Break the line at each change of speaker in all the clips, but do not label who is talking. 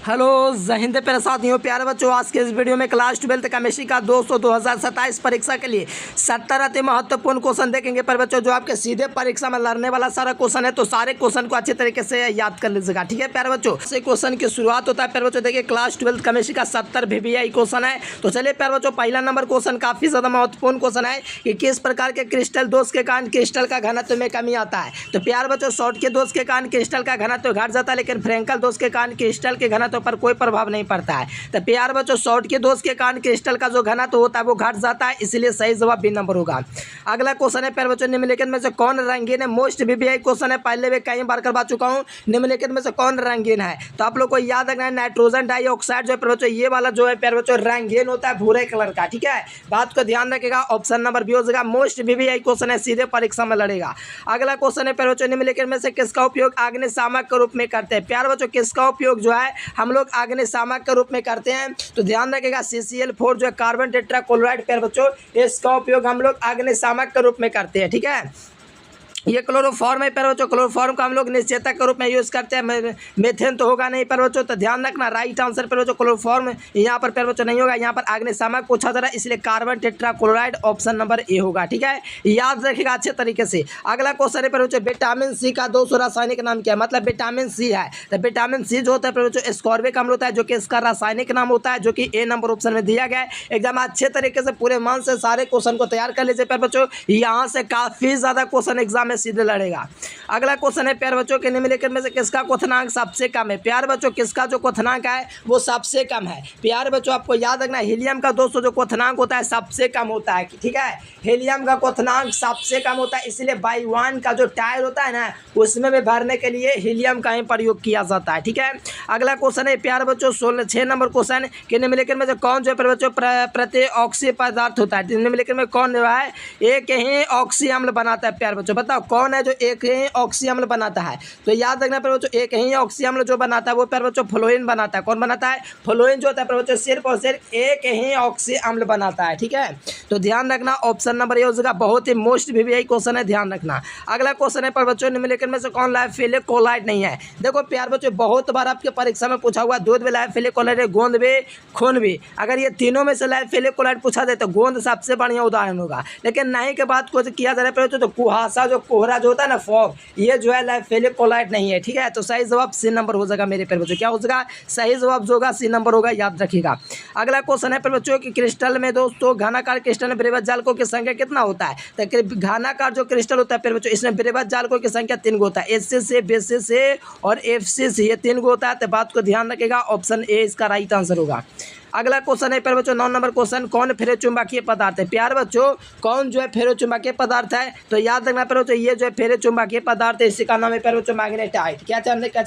Hello जय हिंद प्यारे साथियों, प्यारे बच्चों। आज के इस वीडियो में क्लास 12 केमिस्ट्री का 2027 परीक्षा के लिए 70 अति महत्वपूर्ण क्वेश्चन देखेंगे। पर बच्चों जो आपके सीधे परीक्षा में लड़ने वाला सारा क्वेश्चन है, तो सारे क्वेश्चन को अच्छे तरीके से याद कर लीजिएगा, ठीक है प्यारे बच्चों। से क्वेश्चन की शुरुआत होता है प्यारे बच्चों। देखिए क्लास 12 केमिस्ट्री का 70 VBI क्वेश्चन है। तो चलिए प्यारे बच्चों, पहला नंबर क्वेश्चन काफी ज्यादा महत्वपूर्ण क्वेश्चन है कि किस प्रकार के क्रिस्टल दोष के कारण क्रिस्टल का घनत्व में कमी आता है। तो प्यारे बच्चों, शॉर्ट के दोष के कारण क्रिस्टल का घनत्व घट जाता है, लेकिन फ्रैंकल दोष के कारण क्रिस्टल के घनत्व पर कोई प्रभाव नहीं पड़ता है। तो प्यार बच्चों, शॉर्ट के दोष के कारण क्रिस्टल का जो घनत्व होता है वो घट जाता है, इसलिए सही जवाब बी नंबर होगा। अगला क्वेश्चन है प्यार बच्चों, निम्नलिखित में से कौन रंगीन है। मोस्ट VBI क्वेश्चन है, पहले भी कई बार करवा चुका हूं। निम्नलिखित में से कौन रंगीन है, तो आप लोग को याद रखना है नाइट्रोजन डाइऑक्साइड जो है प्यार बच्चों, ये वाला जो है प्यार बच्चों रंगीन होता है भूरे कलर का, ठीक है। बात को ध्यान रखेगा, ऑप्शन नंबर बी हो जाएगा। मोस्ट VBI क्वेश्चन है, सीधे परीक्षा में लड़ेगा। अगला क्वेश्चन है प्यार बच्चों, निम्नलिखित में से किसका उपयोग अग्निशामक के रूप में करते हैं। प्यार बच्चों, किसका उपयोग जो है हम लोग अग्निशामक के रूप में करते हैं, तो ध्यान रखिएगा CCl4 जो है कार्बन टेट्राक्लोराइड प्यार बच्चों, इसका उपयोग हम लोग अग्निशामक के रूप में करते हैं, ठीक है। ये क्लोरोफॉर्म है प्यारे बच्चों, क्लोरोफॉर्म का हम लोग निश्चेतक के रूप में यूज़ करते हैं। मेथेन तो होगा नहीं प्यारे बच्चों, तो ध्यान रखना राइट आंसर प्यारे बच्चों क्लोरोफॉर्म यहाँ पर प्यारे बच्चों नहीं होगा। यहाँ पर अग्निशामक पूछा जा रहा है, इसलिए carbon tetrachloride option number A होगा, ठीक है। याद रखिएगा अच्छे तरीके से। अगला क्वेश्चन है प्यारे बच्चों, विटामिन सी का 200 रासायनिक नाम क्या है। मतलब विटामिन सी है, तो विटामिन सी जो होता है प्यारे बच्चों एस्कॉर्बिक अम्ल होता है, जो कि इसका रासायनिक नाम होता है, जो कि ए नंबर ऑप्शन में दिया गया है। एकदम अच्छे तरीके से पूरे मन से सारे क्वेश्चन को तैयार कर लीजिए प्यारे बच्चों, यहाँ से काफ़ी ज़्यादा क्वेश्चन एग्जाम में सीधे लड़ेगा। अगला क्वेश्चन है प्यार बच्चों के निम्नलिखित में से किसका क्वथनांक सबसे कम है। प्यार बच्चों, किसका जो क्वथनांक है वो सबसे कम है। प्यार बच्चों, आपको याद रखना हीलियम का दोस्तों जो क्वथनांक होता है सबसे कम होता है, ठीक है। हीलियम का क्वथनांक सबसे कम होता है, इसलिए बाई-1 का जो टायर होता है ना, उसमें भी भरने के लिए हीलियम का ही प्रयोग किया जाता है, ठीक है। अगला क्वेश्चन है प्यार बच्चों 6 नंबर क्वेश्चन के निम्नलिखित में से कौन जो है प्यार बच्चों प्रतिऑक्सीय पदार्थ होता है। निम्नलिखित में कौन जो है एक ही ऑक्सी अम्ल बनाता है। प्यार बच्चों बताओ कौन है जो एक ही ऑक्सी अम्ल बनाता है। तो याद रखना प्यारे बच्चों, एक ही ऑक्सी अम्ल जो बनाता है वो प्यारे बच्चों फ्लोरीन बनाता है। कौन बनाता है? फ्लोरीन जो होता है प्यारे बच्चों सिर्फ और सिर्फ एक ही ऑक्सी अम्ल बनाता है, ठीक है। तो ध्यान रखना ऑप्शन नंबर ए हो जाएगा। बहुत ही मोस्ट VBI क्वेश्चन है, ध्यान रखना। अगला क्वेश्चन है प्यारे बच्चों, निम्नलिखित में से कौन लाइफिलिक कोलाइड नहीं है। देखो प्यारे बच्चों, बहुत बार आपके परीक्षा में पूछा हुआ, दूध भी लाइफिलिक कोलाइड है, गोंद भी, खून भी। अगर ये तीनों में से लाइफिलिक कोलाइड पूछा जाए तो गोंद सबसे बढ़िया उदाहरण होगा, लेकिन नहीं के बाद कुछ किया जा रहा है तो कुहासा जो कोहरा जो होता है ना फॉग, ये जो है लाइफिलिक कोलाइड नहीं है, ठीक है। तो सही जवाब सी नंबर हो जाएगा मेरे प्यारे बच्चों। क्या हो जाएगा? सही जवाब जो होगा सी नंबर होगा, याद रखिएगा। अगला क्वेश्चन है प्यारे बच्चों कि क्रिस्टल में दोस्तों घनाकार क्रिस्टल में बृहद जालकों की संख्या कितना होता है। तो घनाकार जो क्रिस्टल होता है प्यारे बच्चों, इसमें बृहद जालकों की संख्या 3 होता है। एससी से, बेसिस से और एफसी से, ये 3 होता है। तो बात को ध्यान रखिएगा, ऑप्शन ए इसका राइट आंसर होगा। अगला क्वेश्चन है प्यारे बच्चों 9 नंबर क्वेश्चन, कौन फेरोचुंबकीय पदार्थ है। प्यारे बच्चों, कौन जो है फेरोचुंबकीय पदार्थ है, तो याद रखना प्यारे बच्चों, ये जो है फेरोचुंबकीय पदार्थ है, इसी का नाम है प्यारे बच्चों मैग्नेटाइट। क्या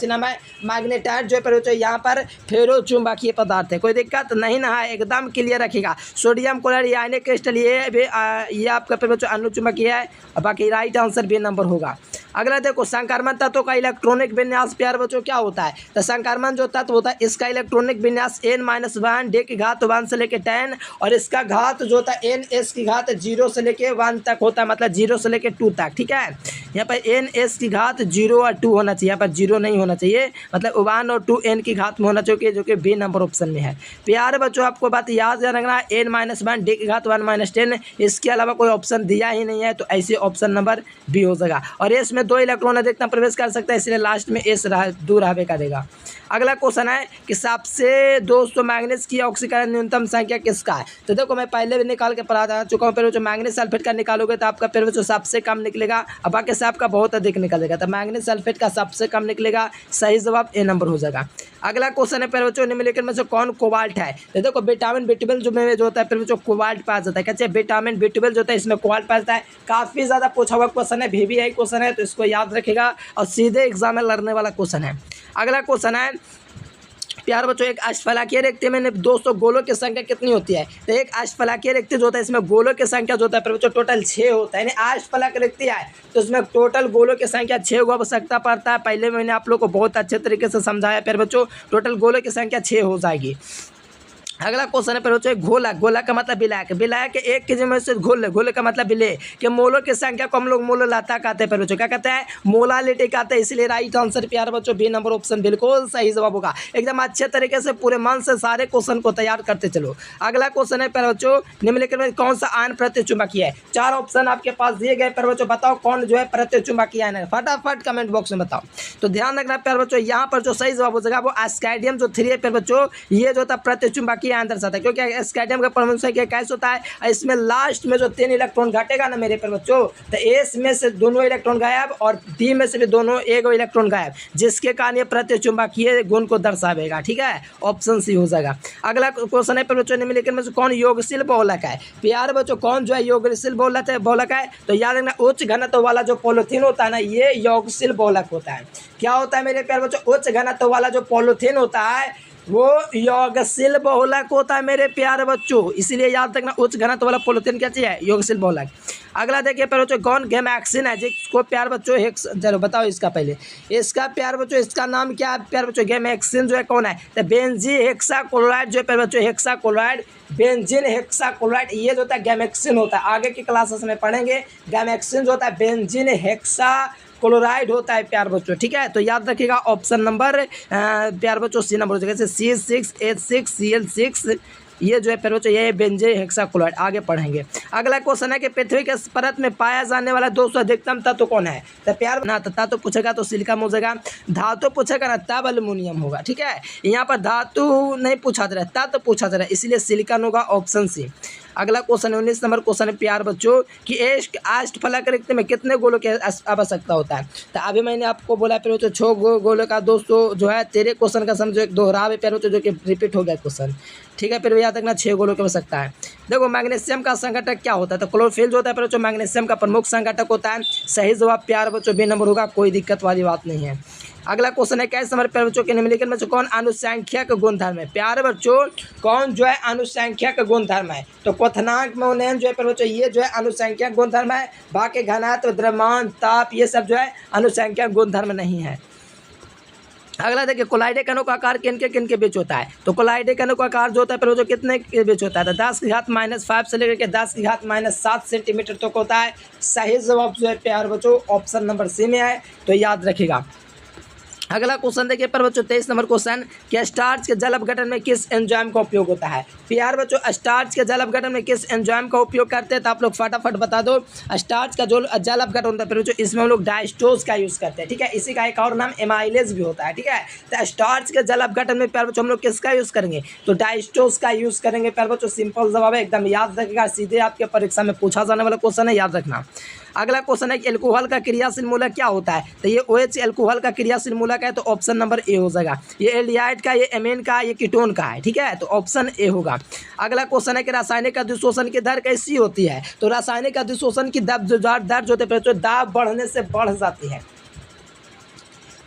नाम है? मैग्नेटाइट जो है प्यारे बच्चों यहाँ पर फेरोचुंबकीय पदार्थ है। कोई दिक्कत नहीं ना है, एकदम क्लियर रखिएगा। सोडियम क्लोराइड आयनिक क्रिस्टल ये आपका प्यारे बच्चों अनुचुंबकीय है, बाकी राइट आंसर बी नंबर होगा। अगला देखो संक्रमण तत्व का इलेक्ट्रॉनिक विन्यास प्यारे बच्चों क्या होता है। तो संक्रमण जो तत्व होता है इसका इलेक्ट्रॉनिक विन्यास n-1 d की घात 1 से लेकर 10, और इसका घात जो होता है ns की घात 0 से लेकर 1 तक होता है, मतलब 0 से लेकर 2 तक, ठीक है। यहाँ पर ns की घात 0 और 2 होना चाहिए, यहाँ पर 0 नहीं होना चाहिए, मतलब 1 और 2 n की घात में होना चाहिए, जो कि बी नंबर ऑप्शन में है। प्यारे बच्चों, आपको बात याद रखना n-1 d की घात 1 - 10, इसके अलावा कोई ऑप्शन दिया ही नहीं है, तो ऐसे ऑप्शन नंबर बी हो जाएगा। और इसमें 2 इलेक्ट्रॉन अधिकतम प्रवेश कर सकता है, इसलिए लास्ट में एस दूर रहबे करेगा। अगला क्वेश्चन है कि सबसे दोस्तों मैग्नीज की ऑक्सीकरण न्यूनतम संख्या किसका है। तो देखो मैं पहले भी निकाल के पढ़ा चुका हूँ, फिर जो मैग्नीज सल्फेट का निकालोगे तो आपका फिर जो सबसे कम निकलेगा, और बाकी से आपका बहुत अधिक निकलेगा। तो मैग्नीज सल्फेट का सबसे कम निकलेगा, सही जवाब ए नंबर हो जाएगा। अगला क्वेश्चन है फिर बच्चों, निम्नलिखित में से कौन कोबाल्ट है। तो देखो विटामिन B12 जो होता है फिर बच्चों कोबाल्ट पाया जाता है। कहते हैं विटामिन B12 जो होता है इसमें कोबाल्ट पाया जाता है। काफ़ी ज़्यादा पूछा हुआ क्वेश्चन है, VBI क्वेश्चन है, तो इसको याद रखिएगा और सीधे एग्जाम में लड़ने वाला क्वेश्चन है। अगला क्वेश्चन है प्यारे बच्चों, एक अष्टफलाकीय रिक्ति में दोस्तों गोलों की संख्या कितनी होती है। तो एक अष्टफलाकीय रिक्ति जो होता है इसमें गोलों की संख्या जो होता है प्यारे बच्चों टोटल 6 होता है। यानी अष्टफलक रिक्ति है तो इसमें टोटल गोलों की संख्या 6 को आवश्यकता पड़ता है। पहले मैंने आप लोग को बहुत अच्छे तरीके से समझाया प्यारे बच्चों, टोटल गोलों की संख्या 6 हो जाएगी। अगला क्वेश्चन है बच्चों घोलक। घोलक का मतलब विलायक। विलायक एक के जगह से घोल। घोल का मतलब विलय कि मोलों की संख्या को हम लोग मोलोलाता कहते हैं। बच्चों क्या कहते हैं? मोलालिटी कहते हैं। इसलिए राइट आंसर प्यारे बच्चों बी नंबर ऑप्शन बिल्कुल सही जवाब होगा। एकदम अच्छे तरीके से पूरे मन से सारे क्वेश्चन को तैयार करते चलो। अगला क्वेश्चन है प्यारे बच्चों निम्नलिखित में कौन सा आयन प्रतिचुंबकीय है? 4 ऑप्शन आपके पास दिए गए प्यारे बच्चों, बताओ कौन जो है प्रतिचुंबकीय आयन है? फटाफट कमेंट बॉक्स में बताओ। तो ध्यान रखना प्यारे बच्चों, यहाँ पर जो सही जवाब हो जाएगा वो एस्काइडियम जो 3 है प्यारे बच्चों, ये जो था प्रतिचुंबकीय आयन दर्शाता है। क्योंकि एस्काइडियम का परमाणु संख्या कैसे होता है? इसमें लास्ट में जो 3 इलेक्ट्रॉन घटेगा ना मेरे प्यारे बच्चों, तो एस में से दोनों इलेक्ट्रॉन गायब और डी में से भी दोनों एक इलेक्ट्रॉन गायब, जिसके कारण ये प्रतिचुंबकीय गुण को दर्शावेगा। ठीक है, ऑप्शन सी हो जाएगा। अगला क्वेश्चन है प्यारे बच्चों निम्नलिखित में से कौन योगशील बहुलक है? प्यारे बच्चों कौन जो है योगशील बहुलक है? तो याद रखना उच्च घनत्व वाला जो पॉलीथीन होता है ना, ये योगशील बहुलक होता है। क्या होता है मेरे प्यारे बच्चों? उच्च घनत्व वाला जो पॉलीथीन होता है वो योगशील बहुलक होता है मेरे प्यारे बच्चों। इसलिए याद रखना उच्च घनत्व वाला पॉलीथीन क्या चाहिए? योगशील बहुलक। अगला देखिए प्यारे बच्चों कौन गैमेक्सिन है जिसको प्यारे बच्चों हेक्स, चलो बताओ इसका पहले, इसका प्यारे बच्चों इसका नाम क्या है प्यारे बच्चों? गैमेक्सिन जो है कौन है? तो बेंजी हेक्साक्लोराइड जो है प्यारे बच्चों, हेक्साक्लोराइड, बेंजीन हेक्साक्लोराइड, ये जो होता है गैमेक्सिन होता है। आगे की क्लासेस में पढ़ेंगे। गैमेक्सिन जो होता है बेंजीन हेक्सा क्लोराइड होता है प्यार बच्चों। ठीक है, तो याद रखिएगा ऑप्शन नंबर प्यार बच्चों सी नंबर हो जाएगा। जैसे C6H6Cl6 ये जो है प्यार बच्चों ये बेंजीन हेक्साक्लोराइड। आगे पढ़ेंगे। अगला क्वेश्चन है कि पृथ्वी के परत में पाया जाने वाला 200 अधिकतम तत्व कौन है? तो प्यार ना धातु पूछेगा तो सिलिकॉन हो जाएगा। धातु पूछेगा ना तब एल्युमिनियम होगा। ठीक है, यहाँ पर धातु नहीं पूछा जा रहा है, तत्व पूछा जा रहा है, इसलिए सिलिकॉन होगा, ऑप्शन सी। अगला क्वेश्चन 19 नंबर क्वेश्चन है प्यार बच्चों कि अष्टफलक रिक्त में कितने गोलों की आवश्यकता होता है? तो अभी मैंने आपको बोला प्यारे बच्चों 6 गोलों का। दोस्तों जो है तेरे क्वेश्चन का समझो एक दोहराव है प्यारे बच्चों, जो कि रिपीट हो गया क्वेश्चन। ठीक है, फिर याद रखना 6 गोलों की आवश्यकता है। देखो मैग्नीशियम का संघटक क्या होता है? तो क्लोरोफिल जो होता है प्यारे बच्चों मैग्नीशियम का प्रमुख संघटक होता है। सही जवाब प्यारे बच्चों बी नंबर होगा, कोई दिक्कत वाली बात नहीं है। अगला क्वेश्चन है कैसे हमारे प्यारे बच्चों के निम्नलिखित में से कौन अनुसंख्यक गुणधर्म है? प्यारे बच्चों कौन जो है अनुसंख्यक गुणधर्म है? तो क्वथनांक में उन्नयन जो है प्यारे बच्चों ये जो है अनुसंख्यक गुणधर्म है। बाकी घनत्व, द्रव्यमान, ताप ये सब जो है अनुसंख्यक गुणधर्म नहीं है। अगला देखिए कोलाइडे कणों का आकार किन के बीच होता है? तो कोलाइडे कणों का आकार जो होता है प्यारे बच्चों कितने के बीच होता है? तो 10⁻⁵ से लेकर के 10⁻⁷ सेंटीमीटर तक होता है। सही जवाब जो है प्यारे बच्चों ऑप्शन नंबर सी में है, तो याद रखिएगा। अगला क्वेश्चन देखिए पर बच्चों 23 नंबर क्वेश्चन कि स्टार्च के जल अपघटन में किस एंजाइम का उपयोग होता है? प्यार बच्चों स्टार्च के जल अपघटन में किस एंजाइम का उपयोग करते हैं? तो आप लोग फटाफट बता दो। स्टार्च का जो जल अपघटन होता है बच्चों इसमें हम लोग डायस्टोज का यूज़ करते हैं। ठीक है, इसी का एक और नाम एमाइलेज भी होता है। ठीक है, तो स्टार्च के जल अपघटन में प्यार बच्चों हम लोग किसका यूज़ करेंगे? तो डायस्टोज का यूज़ करेंगे प्यार बच्चों। सिंपल जवाब है, एकदम याद रखिएगा, सीधे आपके परीक्षा में पूछा जाने वाला क्वेश्चन है, याद रखना। अगला क्वेश्चन है कि एल्कोहल का क्रियाशील मूलक क्या होता है? तो ये OH एल्कोहल का क्रियाशील मूलक है, तो ऑप्शन नंबर ए हो जाएगा। ये एल्डिहाइड का, ये एमीन का, ये कीटोन का है। ठीक है, तो ऑप्शन ए होगा। अगला क्वेश्चन है कि रासायनिक अधिशोषण की दर कैसी होती है? तो रासायनिक अधिशोषण की दर जो होते हैं दाब बढ़ने से बढ़ जाती है,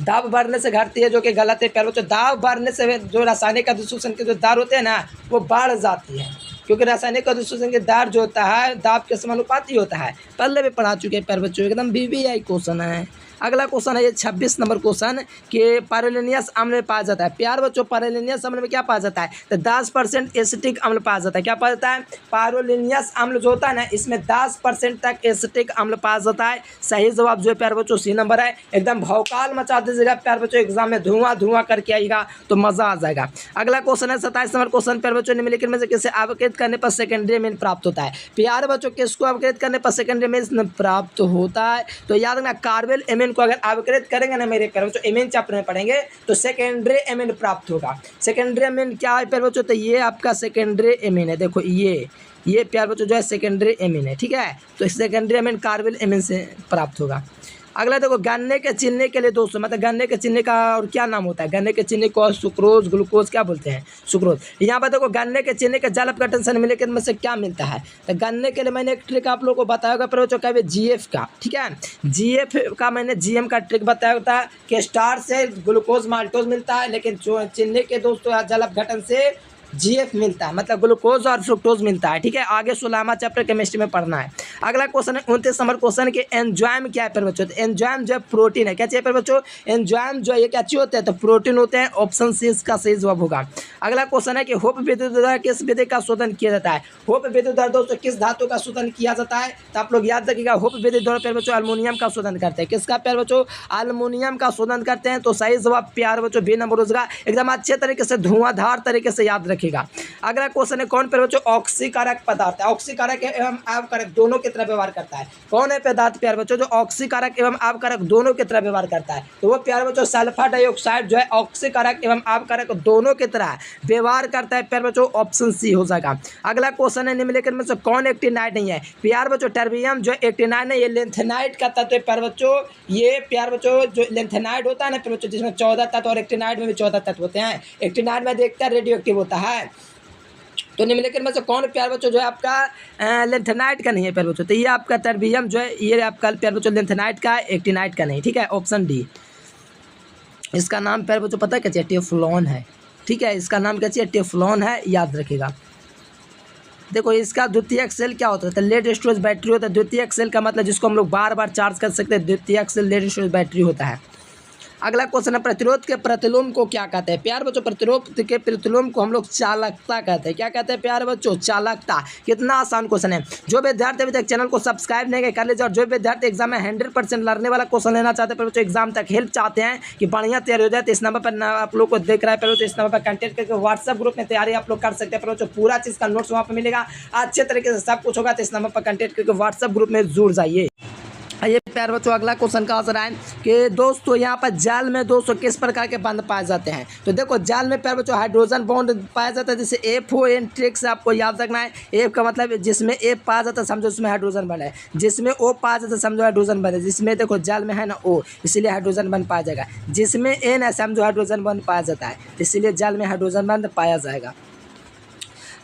दाब बढ़ने से घटती है, जो कि गलत है प्यारे बच्चों। दाब बढ़ने से जो रासायनिक अधिशोषण के जो दर होते हैं ना वो बढ़ जाती है, क्योंकि रासायनिक अधिशोषण के दर जो होता है दाब के समानुपाती होता है। पहले भी पढ़ा चुके हैं प्यारे बच्चों, एकदम BBI क्वेश्चन है। अगला क्वेश्चन है ये 26 नंबर क्वेश्चन कि पायरोलिनियस अम्ल में पाया जाता है। प्यार बच्चों पायरोलिनियस अम्ल में क्या पाया जाता है? तो 10% एसिटिक अम्ल पाया जाता है। क्या पाया जाता है? पायरोलिनियस अम्ल जो होता है ना इसमें 10% तक एसिटिक अम्ल पाया जाता है। सही जवाब जो है प्यार बच्चों सी नंबर है। एकदम भौकाल मचा दीजिएगा प्यार बच्चों, एग्जाम में धुआं करके आएगा तो मजा आ जाएगा। अगला क्वेश्चन है 27 नंबर क्वेश्चन प्यार बच्चों निम्नलिखित में से किसे अवकृत करने पर सेकेंडरी मीन प्राप्त होता है? प्यार बच्चों किसको अवकृत करने पर सेकेंडरी मीन प्राप्त होता है? तो याद रखना कार्बेल एमीन को अगर अवकृत करेंगे ना मेरे प्यारे बच्चों, एमीन चैप्टर में पढ़ेंगे तो सेकेंडरी एमीन प्राप्त होगा। सेकेंडरी एमीन क्या है प्यारे बच्चों? तो ये आपका सेकेंडरी एमीन है। देखो ये प्यारे बच्चों जो है सेकेंडरी एमीन है। ठीक है, तो सेकेंडरी एमीन कार्बेल एमीन से प्राप्त होगा। अगला देखो गन्ने के चिन्ह के लिए दोस्तों, मतलब गन्ने के चिन्ह का और क्या नाम होता है? गन्ने के चिन्ह को सुक्रोज, ग्लूकोज क्या बोलते हैं? सुक्रोज। यहाँ पर देखो गन्ने के चिन्ह के जल अपघटन से निम्नलिखित में से क्या मिलता है? तो गन्ने के लिए मैंने एक ट्रिक आप लोगों को बताया होगा पर क्या GF का। ठीक है, GF का मैंने GM का ट्रिक बताया होता है कि स्टार्च से ग्लूकोज माल्टोज मिलता है, लेकिन चिन्ह के दोस्तों जल अपघटन से GF मिलता है, मतलब ग्लूकोज और फ्रुक्टोज मिलता है। ठीक है, आगे 16वां चैप्टर केमिस्ट्री में पढ़ना है। अगला क्वेश्चन है 29 नंबर क्वेश्चन के एंजाइम क्या है प्यारे बच्चों? तो एंजाइम जो है प्रोटीन है। क्या चाहिए प्यारे बच्चों? एंजाइम जो है ये क्या चीज होते हैं? तो प्रोटीन होते हैं। ऑप्शन सी इसका सही जवाब होगा। अगला क्वेश्चन है कि होप विद्युत द्वारा किस विधि का शोधन किया जाता है? होप विद्युत द्वारा दोस्तों किस धातु का शोधन किया जाता है? तो आप लोग याद रखिएगा, होप विद्युत द्वारा प्यारे बच्चों एल्युमिनियम का शोधन करते हैं। किसका प्यारे बच्चों? एल्युमिनियम का शोधन करते हैं। तो सही जवाब प्यारे बच्चों बी नंबर होगा। एकदम अच्छे तरीके से धुआंधार तरीके से याद रखिएगा। अगला क्वेश्चन है कौन प्यारे बच्चों ऑक्सीकारक पदार्थ है? ऑक्सीकारक एवं आपकारक दोनों की तरह व्यवहार करता है। कौन है पदार्थ प्यारे बच्चों जो ऑक्सीकारक एवं आपकारक दोनों की तरह व्यवहार करता है? तो वो प्यारे बच्चों सल्फर डाइऑक्साइड जो है ऑक्सीकारक एवं आपकारक दोनों की तरह व्यवहार करता है प्यारे बच्चों। ऑप्शन सी हो जाएगा। अगला क्वेश्चन है निम्नलिखित में से कौन एक्टिनाइड नहीं है? प्यारे बच्चों टर्बियम जो एक्टिनाइड है ये लेंथेनाइड का तत्व है प्यारे बच्चों। ये प्यारे बच्चों जो लेंथेनाइड होता है ना प्यारे बच्चों, जिसमें 14 तत्व और एक्टिनाइड में भी 14 तत्व होते हैं। एक्टिनाइड में देखते हैं रेडियो एक्टिव होता है। तो निम्नलिखित में से कौन प्यारे बच्चों जो है आपका लेंथेनाइड का नहीं है प्यारे बच्चों? तो ये आपका टर्बियम जो है ये आपका प्यारे बच्चों लेंथेनाइड का, एक्टिनाइड का नहीं। ठीक है, ऑप्शन डी। इसका नाम प्यारे बच्चों पता है क्या? टेफ्लॉन है। ठीक है, इसका नाम क्या चाहिए? टेफ्लॉन है, याद रखिएगा। देखो इसका द्वितीयक सेल क्या होता है? तो लेड स्टोरेज बैटरी होता है। द्वितीयक सेल का मतलब जिसको हम लोग बार बार चार्ज कर सकते हैं, द्वितीयक सेल लेड स्टोरेज बैटरी होता है। अगला क्वेश्चन है प्रतिरोध के प्रतिलोम को क्या कहते हैं? प्यारे बच्चों प्रतिरोध के प्रतिलोम को हम लोग चालकता कहते हैं। क्या कहते हैं प्यारे बच्चों? चालकता। कितना आसान क्वेश्चन है। जो विद्यार्थी अभी तक चैनल को सब्सक्राइब नहीं कर लीजिए, और जो विद्यार्थी एग्जाम में 100% लड़ने वाला क्वेश्चन लेना चाहते हैं प्यारे बच्चों, एग्जाम तक हेल्प चाहते हैं कि बढ़िया तैयारी हो जाए, तो इस नंबर पर आप लोग को देख रहा है प्यारे बच्चों, इस नंबर पर कंटेक्ट करके व्हाट्सएप ग्रुप में तैयारी आप लोग कर सकते हैं प्यारे बच्चों। पूरा चीज़ का नोट्स वहाँ पर मिलेगा, अच्छे तरीके से सब कुछ होगा। तो इस नंबर पर कंटेक्ट करके व्हाट्सएप ग्रुप में जुड़ जाइए। ये प्यारे बच्चों अगला क्वेश्चन का आंसर है कि दोस्तों यहाँ पर जाल में दोस्तों किस प्रकार के बंध पाए जाते हैं? तो देखो जाल में प्यारे बच्चों हाइड्रोजन बॉन्ड पाया जाता है, जैसे FON ट्रिक से आपको याद रखना है। एफ का मतलब जिसमें F पाया जाता है समझो उसमें हाइड्रोजन बंध है, जिसमें O पाया जाता है समझो हाइड्रोजन बंध है, जिसमें देखो जाल में है ना O इसीलिए हाइड्रोजन बंध पाया जाएगा, जिसमें N है समझो हाइड्रोजन बंध पाया जाता है, इसीलिए जाल में हाइड्रोजन बंध पाया जाएगा।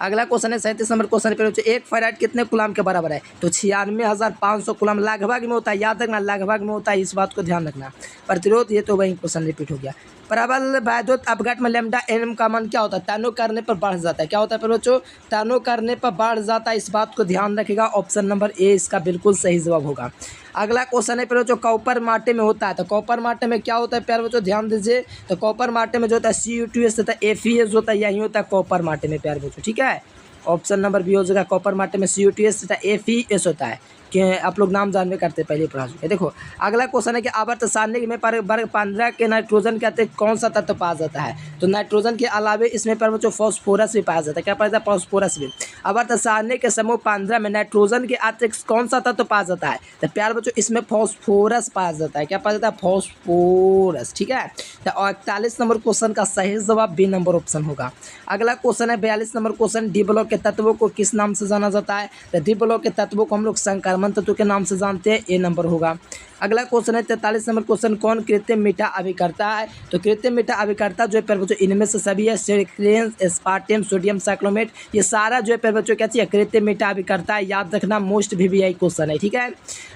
अगला क्वेश्चन है 37 नंबर क्वेश्चन पे एक फेराइट कितने कूलम के बराबर है? तो 96,500 कूलम लगभग में होता है, याद रखना लगभग में होता है, इस बात को ध्यान रखना। प्रतिरोध ये तो वही क्वेश्चन रिपीट हो गया। प्रबल वैद्युत अपघट में लैम्डा एम का मान क्या होता है? तनु करने पर बढ़ जाता है। क्या होता है फिर बच्चों? तनु करने पर बढ़ जाता है, इस बात को ध्यान रखिएगा। ऑप्शन नंबर ए इसका बिल्कुल सही जवाब होगा। अगला क्वेश्चन है प्यारे बच्चों कॉपर माटे में होता है। तो कॉपर माटे में क्या होता है प्यारे बच्चों? ध्यान दीजिए। तो कॉपर माटे में जो होता है CuTs होता है, FeS होता है, यही होता है कॉपर माटे में प्यारे बच्चों। ठीक है, ऑप्शन नंबर बी हो जाएगा। कॉपर माटे में CuTs होता है, FeS होता है, कि आप लोग नाम जानवे करते पहले पढ़ा चुके। देखो अगला क्वेश्चन है कि आवर्त सारणी में वर्ग 15 के नाइट्रोजन के अतिरिक्त कौन सा तत्व पाया जाता है? तो नाइट्रोजन के अलावे इसमें पर बच्चों फॉस्फोरस भी पाया जाता है। क्या पाया जाता है? फॉस्फोरस भी। आवर्त सारणी के समूह 15 में नाइट्रोजन के अतिरिक्त कौन सा तत्व पाया जाता है? तो प्यारे बच्चों इसमें फॉस्फोरस पाया जाता है। क्या पाया जाता है? फॉस्फोरस। ठीक है, तो 41 नंबर क्वेश्चन का सही जवाब बी नंबर ऑप्शन होगा। अगला क्वेश्चन है 42 नंबर क्वेश्चन डी ब्लॉक के तत्वों को किस नाम से जाना जाता है? तो डी ब्लॉक के तत्वों को हम लोग संकर तत्व के नाम से जानते हैं, ए नंबर होगा। अगला क्वेश्चन है 43 नंबर क्वेश्चन कौन कृत्रिम मीठा अभिकर्ता है? तो कृत्रिम मीठा अभिकर्ता जो है प्यारे बच्चों इनमें से सभी है, सेक्रेंस, एस्पार्टेम, सोडियम साइक्लोमेट, ये सारा जो है प्यारे बच्चों क्या चाहिए? कृत्रिम मीठा अभिकर्ता है, याद रखना। मोस्ट VVI क्वेश्चन है। ठीक है,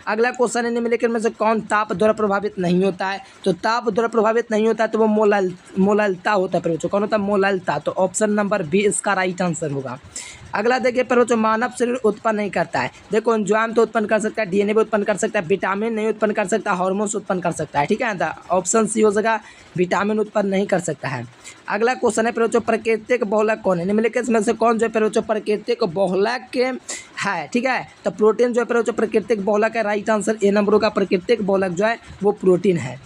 अगला क्वेश्चन है निम्नलिखित में से कौन ताप द्वारा प्रभावित नहीं होता है? तो ताप द्वारा प्रभावित नहीं होता है तो वो मोललता होता है प्यारे बच्चों। कौन होता है? मोललता। तो ऑप्शन नंबर बी इसका राइट आंसर होगा। अगला देखिए प्यारे बच्चों मानव शरीर उत्पन्न नहीं करता है। देखो एंजाइम तो उत्पन्न कर सकता है, DNA भी उत्पन्न कर सकता है, विटामिन नहीं उत्पन्न कर सकता, हार्मोन्स उत्पन्न कर सकता है। ठीक है, तो ऑप्शन सी हो जाएगा, विटामिन उत्पन्न नहीं कर सकता है। अगला क्वेश्चन है प्यारे बच्चों प्राकृतिक बहुलक कौन है? निम्नलिखित में से कौन जो है प्यारे बच्चों प्राकृतिक बहुलक है? ठीक है, तो प्रोटीन जो है प्यारे बच्चों प्राकृतिक बहुलक है, राइट आंसर ए नंबर का। प्राकृतिक बहुलक जो है वो प्रोटीन है।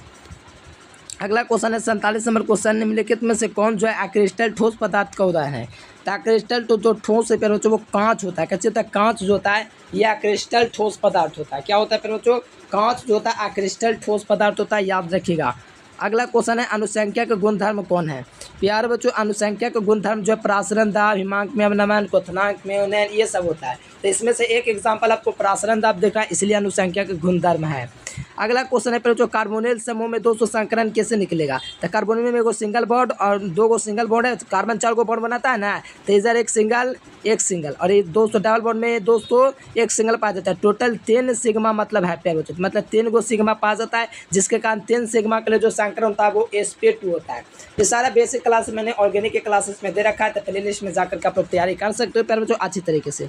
अगला क्वेश्चन है 47 नंबर क्वेश्चन निम्नलिखित में से कौन जो है अक्रिस्टल ठोस पदार्थ का उदाहरण है? तो अक्रिस्टल तो जो ठोस है प्यारे बच्चों वो कांच होता है। कैसे होता है? कांच जो होता है ये अक्रिस्टल ठोस पदार्थ होता है। क्या होता है प्यारे बच्चों? कांच जो होता है अक्रिस्टल ठोस पदार्थ होता है, याद रखिएगा। अगला क्वेश्चन है अनुसंख्या के गुणधर्म कौन है? प्यारे बच्चों अनुसंख्या के गुणधर्म जो है प्रासरण दाब, हिमांक में अवनमन, क्वथनांक में उन्नयन, ये सब होता है। तो इसमें से एक एग्जाम्पल आपको प्रासरण दाब दिख रहा है, इसलिए अनुसंख्या के गुणधर्म है। अगला क्वेश्चन है जो कार्बोनिल समूह में 200 संकरण कैसे निकलेगा? तो कार्बोनिल में एगो सिंगल बॉन्ड और 2 सिंगल बॉन्ड है, कार्बन 4 बॉन्ड बनाता है ना, तो इधर एक सिंगल और ये 200 डबल बॉन्ड में 200 एक सिंगल पाया जाता है। टोटल 10 सिग्मा मतलब है प्यारे बच्चों, मतलब 3 गो सिग्मा पाया जाता है, जिसके कारण 10 सिग्मा के लिए जो अंकरण होता है वो sp2 होता है। ये सारा बेसिक क्लास मैंने ऑर्गेनिक के क्लासेस में दे रखा है, तो प्ले लिस्ट में जाकर के आप लोग तैयारी कर सकते हो प्यारे बच्चों अच्छी तरीके से।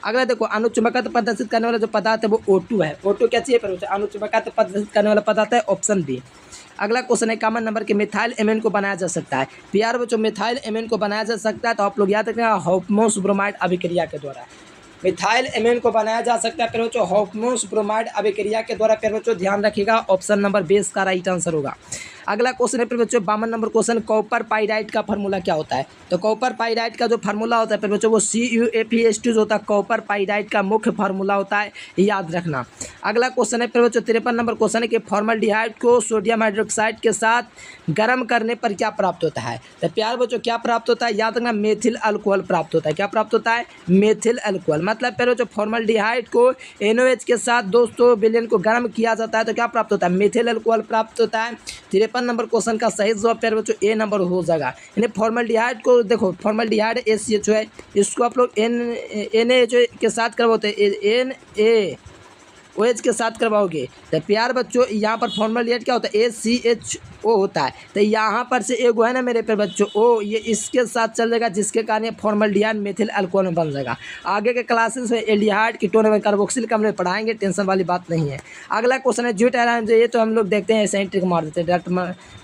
अगला देखो, अनुचुंबकत्व प्रदर्शित करने वाला जो पदार्थ है वो O2 है। O2 क्या चाहिए प्यारे बच्चों? अनुचुंबकत्व प्रदर्शित करने वाला पदार्थ है, ऑप्शन बी। अगला क्वेश्चन है, कॉमन नंबर के मिथाइल एमीन को बनाया जा सकता है। प्यारे बच्चों मिथाइल एमीन को बनाया जा सकता है तो आप लोग याद रखना हॉफमोस ब्रोमाइड अभिक्रिया के द्वारा मिथाइल एमीन को बनाया जा सकता है प्यारे बच्चों हॉफमोस ब्रोमाइड अभिक्रिया के द्वारा। प्यारे बच्चों ध्यान रखिएगा ऑप्शन नंबर 20 का राइट आंसर होगा। अगला क्वेश्चन है प्यारे बच्चों 52 नंबर क्वेश्चन, कॉपर पाइराइट का फार्मूला क्या होता है? तो कॉपर पाइराइट का जो फार्मूला होता है प्यारे बच्चों वो CuFeS2 जो होता है कॉपर पाइराइट का मुख्य फार्मूला होता है, याद रखना। अगला क्वेश्चन है प्यारे बच्चों 53 नंबर क्वेश्चन है कि फॉर्मल्डिहाइड को सोडियम हाइड्रोक्साइड के साथ गर्म करने पर क्या प्राप्त होता है? तो प्यारे बच्चों क्या प्राप्त होता है? याद रखना मेथिल अल्कोहल प्राप्त होता है। क्या प्राप्त होता है? Methyl alcohol. मतलब प्यारे बच्चों फॉर्मल्डिहाइड को NaOH के साथ दोस्तों विलयन को गर्म किया जाता है तो क्या प्राप्त होता है? मेथिल अल्कोहल प्राप्त होता है। 53 नंबर क्वेश्चन का सही जवाब प्यारे बच्चों ए नंबर हो जाएगा। यानी फॉर्मल्डिहाइड को देखो, फॉर्मल्डिहाइड HCHO है, इसको आप लोग NaOH के साथ करवाते हैं, NaOH के साथ करवाओगे तो प्यार बच्चों यहाँ पर फॉर्मल्डिहाइड क्या होता है? ACHO होता है। तो यहाँ पर से एगो है ना मेरे पे बच्चों ओ, ये इसके साथ चल जाएगा जिसके कारण ये फॉर्मल्डिहाइड मेथिल अल्कोहल में बन जाएगा। आगे के क्लासेस में एल्डिहाइड कीटोन एवं कार्बोक्सिल का हम लोग पढ़ाएंगे, टेंशन वाली बात नहीं है। अगला क्वेश्चन है ज्यूट आयरन, ये तो हम लोग देखते हैं ऐसे ही ट्रिक मार देते हैं डायरेक्ट,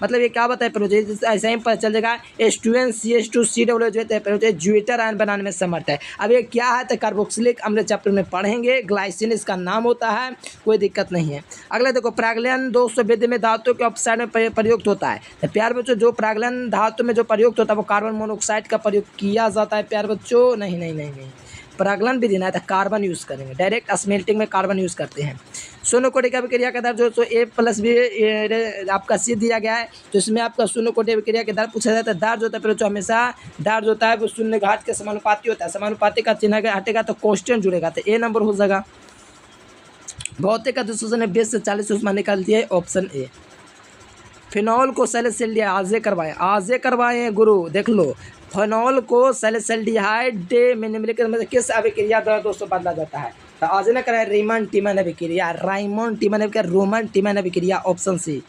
मतलब ये क्या बताए प्रोजेक्ट ऐसे ही पता चल जाएगा H2NCH2COO ज्यूटर आयन बनाने में समर्थ है। अब ये क्या है तो कार्बोक्सिलिक अम्ल चैप्टर में पढ़ेंगे, ग्लाइसिन इसका नाम होता है, कोई दिक्कत नहीं है। अगला देखो, प्रागलन दोस्तों विधि में धातु के ऑक्साइड में प्रयुक्त होता है। तो प्यार बच्चों जो प्रागलन धातु में जो प्रयुक्त होता है वो कार्बन मोनोऑक्साइड का प्रयोग किया जाता है प्यार बच्चों। नहीं, प्रागलन विधि ना है तो कार्बन यूज़ करेंगे, डायरेक्ट स्मेल्टिंग में कार्बन यूज़ करते हैं। शून्य कोटि का अभिक्रिया का दर जो A+B आपका C दिया गया है, तो इसमें आपका शून्य कोटि अभिक्रिया के दर पूछा जाता है। दर जो होता है जो हमेशा दर जो होता है वो शून्य घात के समानुपाती होता है। समानुपाती का चिन्ह हटेगा तो क्वेश्चन जुड़ेगा, तो ए नंबर हो जाएगा। भौतिक अधिसूचन ने 20 से 40 उष्मा निकाल दिया है, ऑप्शन ए। फिनॉल को सैलिसिल्डिहाइड आज करवाए गुरु, देख लो। फिनॉल को सैलिसिल्डिहाइड में निम्नलिखित में किस अभिक्रिया द्वारा दोस्तों बदला जाता है? तो आज न कराए राइमंड टिमन अभिक्रिया, ऑप्शन सी।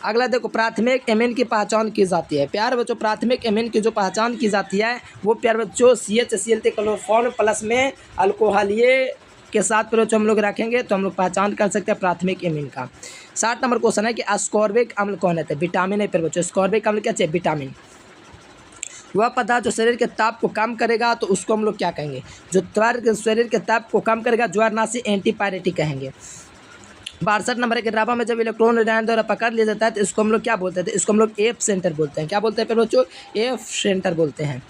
अगला देखो, प्राथमिक एमीन की पहचान की जाती है। प्यार बच्चों प्राथमिक एमीन की जो पहचान की जाती है वो प्यार बच्चों CHCl क्लोरोफॉर्म प्लस में अल्कोहलिए के साथ पर हम लोग रखेंगे तो हम लोग पहचान कर सकते हैं प्राथमिक एमीन का। 60 नंबर क्वेश्चन है कि अस्कॉर्बिक अम्ल कौन है? विटामिन है। पर बच्चों अस्कॉर्बिक अम्ल क्या चाहिए? विटामिन। वह पदार्थ जो शरीर के ताप को कम करेगा तो उसको हम लोग क्या कहेंगे? जो शरीर के ताप को कम करेगा ज्वारनाशी एंटीपायरेटिक कहेंगे। 62 नंबर के राबा में जब इलेक्ट्रॉन रेडियन द्वारा पकड़ लिया जाता है तो इसको हम लोग क्या बोलते हैं? इसको हम लोग एफ सेंटर बोलते हैं। क्या बोलते हैं बच्चों? एफ सेंटर बोलते हैं।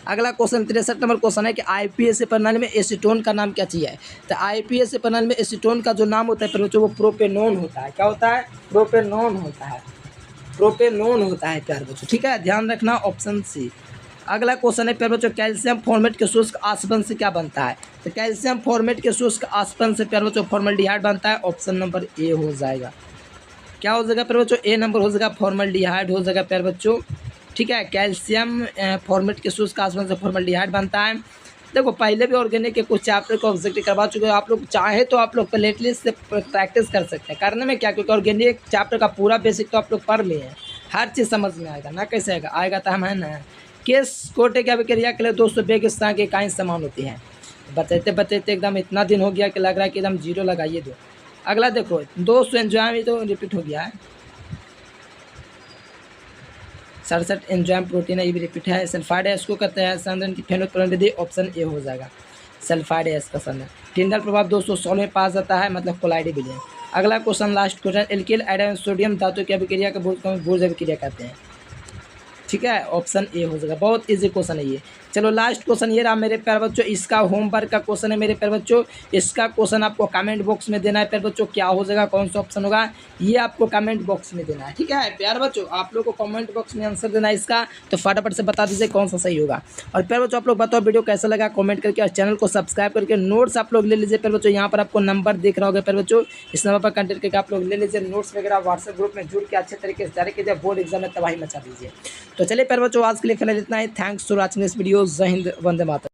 अगला क्वेश्चन 63 नंबर क्वेश्चन है कि IPSA प्रणाली में एसीटोन का नाम क्या चाहिए? तो IPSA प्रणाली में एसीटोन का जो नाम होता है बच्चों वो प्रोपेनोन होता है। क्या होता है? प्रोपेनोन होता है प्यार बच्चों, ठीक है, ध्यान रखना, ऑप्शन सी। अगला क्वेश्चन है प्यार बच्चों कैल्शियम फॉर्मेट के शुष्क आसवन से क्या बनता है? तो कैल्शियम फॉर्मेट के शुष्क आसवन से प्यार बच्चों फॉर्मल्डिहाइड बनता है, ऑप्शन नंबर ए हो जाएगा। क्या हो जाएगा प्यार बच्चों? ए नंबर हो जाएगा, फॉर्मल्डिहाइड हो जाएगा प्यार बच्चों, ठीक है। कैल्शियम फॉर्मेट के शुष्क आसवन से फॉर्मल्डिहाइड बनता है। देखो पहले भी ऑर्गेनिक के कुछ चैप्टर को ऑब्जेक्टिव करवा चुके हो, आप लोग चाहे तो आप लोग प्लेलिस्ट से प्रैक्टिस कर सकते हैं। करने में क्या, क्योंकि ऑर्गेनिक चैप्टर का पूरा बेसिक तो आप लोग पढ़ लिए हैं, हर चीज़ समझ में आएगा ना। कैसे आएगा तो हम है ना। किस कोटे की अभिक्रिया के लिए दोस्तों बेगिस्तान की इकाई समान होती है? बताते एकदम इतना दिन हो गया कि लग रहा है कि एकदम जीरो लगाइए दो। अगला देखो दोस्तों एंजाइम, ये तो रिपीट हो गया है, 67 एंजाइम प्रोटीन है, ये भी रिपीट है। सल्फाइड है, इसको कहते हैं संदन की फेनोत्परण विधि, ऑप्शन ए हो जाएगा। सल्फाइड है इसका संदन। टिंडल प्रभाव दोस्तों 16 में पास जाता है, मतलब कोलाइडी विलयन। अगला question last question, alkyl iodine sodium धातु की अभिक्रिया के भूर्ज अभिक्रिया कहते हैं, ठीक है, ऑप्शन ए हो जाएगा। बहुत इजी क्वेश्चन है ये। चलो लास्ट क्वेश्चन ये रहा मेरे प्यारे बच्चों, इसका होमवर्क का क्वेश्चन है मेरे प्यारे बच्चों। इसका क्वेश्चन आपको कमेंट बॉक्स में देना है प्यारे बच्चों, क्या हो जाएगा, कौन सा ऑप्शन होगा, ये आपको कमेंट बॉक्स में देना है, ठीक है प्यारे बच्चों। आप लोग को कमेंट बॉक्स में आंसर देना है इसका, तो फटाफट से बता दीजिए कौन सा सही होगा। और प्यारे बच्चों आप लोग बताओ वीडियो कैसा लगा, कमेंट करके, और चैनल को सब्सक्राइब करके नोट्स आप लोग ले लीजिए प्यारे बच्चों। यहाँ पर आपको नंबर दिख रहा होगा प्यारे बच्चों, इस नंबर पर कंटेक्ट करके आप लोग ले लीजिए नोट्स वगैरह, व्हाट्सएप ग्रुप में जुड़ के अच्छे तरीके से तैयारी कीजिए, बोर्ड एग्जाम में तबाही मचा दीजिए। तो चलिए प्यारे बच्चों आज के लिए फिलहाल इतना ही। Thanks for watching this video. जय हिंद, वंदे मातरम।